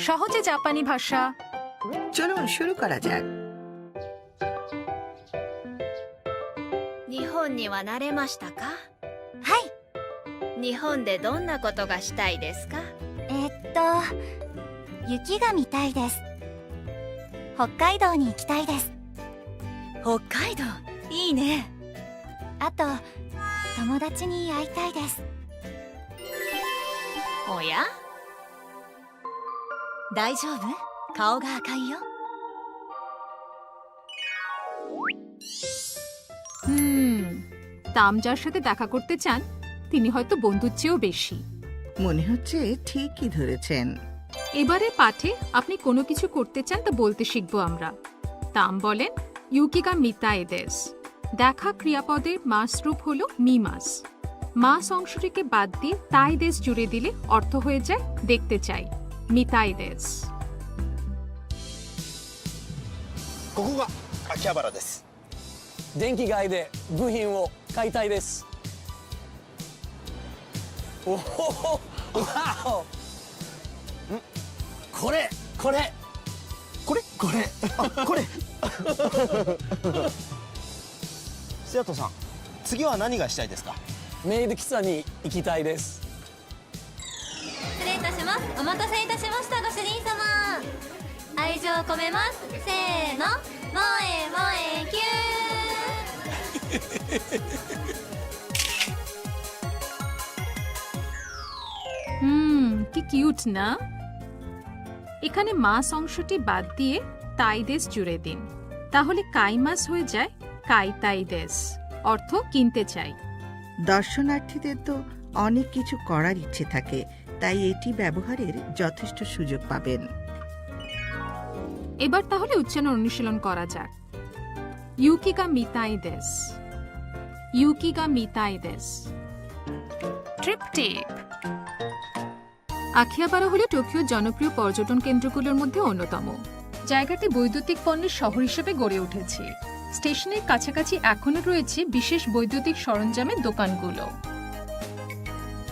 সহজে জাপানি ভাষা। চলুন শুরু করা যাক। 日本には慣れましたか？はい。日本でどんなことがしたいですか？雪が見たいです。北海道に行きたいです。北海道いいね。あと友達に会いたいです。おや？大丈夫？顔が赤いよ。তামজার সাথে দেখা করতে চান, তিনি হয়তো বন্ধুর চেয়েও বেশি। মনে হচ্ছে ঠিকই ধরেছেন। এবারে পাঠে আপনি কোনো কিছু করতে চান তা বলতে শিখবো আমরা। তাম বলেন ইউকিগা মিতাই দেস। দেখা ক্রিয়াপদের মাস রূপ হলো মিমাস। মাস অংশটিকে বাদ দিয়ে তাই দেশ জুড়ে দিলে অর্থ হয়ে যায় দেখতে চাই, মিতাই দেস। ここが秋葉原です。電気街で部品を買いたいです。おお、わお。これこれこれこれあこれ瀬戸さん、次は何がしたいですか？メイド喫茶に行きたいです。失礼いたします。お待たせいたしました、ご主人様。愛情を込めます。せーの、萌え萌えキュকি কিউট না? এখানে মাস অংশটি বাদ দিয়ে তাই দেশ জুড়ে দিন, তাহলে কাই মাস হয়ে যায় কাই তাই দেশ, অর্থ কিনতে চাই। দর্শনার্থীদের তো অনেক কিছু করার ইচ্ছে থাকে, তাই এটি ব্যবহারের যথেষ্ট সুযোগ পাবেন। এবার তাহলে উচ্চারণ অনুশীলন করা যাক। ইউকিগা মিতাই দেস, ইউকিগা মিতাই দেস। ট্রিপটিক। আখিহাবারা হলো টোকিওর জনপ্রিয় পর্যটন কেন্দ্রগুলোর মধ্যে অন্যতম। জায়গাটি বৈদ্যুতিক পণ্যের শহর হিসেবে গড়ে উঠেছে। স্টেশনের কাছাকাছি এখনো রয়েছে বিশেষ বৈদ্যুতিক সরঞ্জামের দোকানগুলো।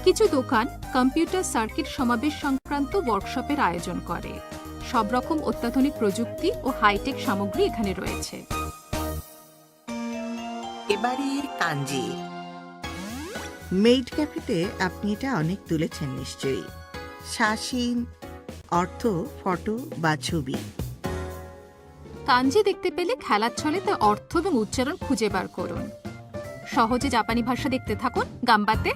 কিছু দোকান কম্পিউটার সার্কিট সমাবেশ সংক্রান্ত ওয়ার্কশপের আয়োজন করে। সব রকম অত্যাধুনিক প্রযুক্তি ও হাইটেক সামগ্রী এখানে রয়েছে। এবারের কাঞ্জি। মেইড ক্যাফেতে আপনি এটা অনেক তুলেছেন নিশ্চয়ই। শাসিন অর্থ ফটো বা ছবি। কাঞ্জি দেখতে পেলে খেলার ছলে তার অর্থ এবং উচ্চারণ খুঁজে বার করুন। সহজে জাপানি ভাষা দেখতে থাকুন গাম্বাতে।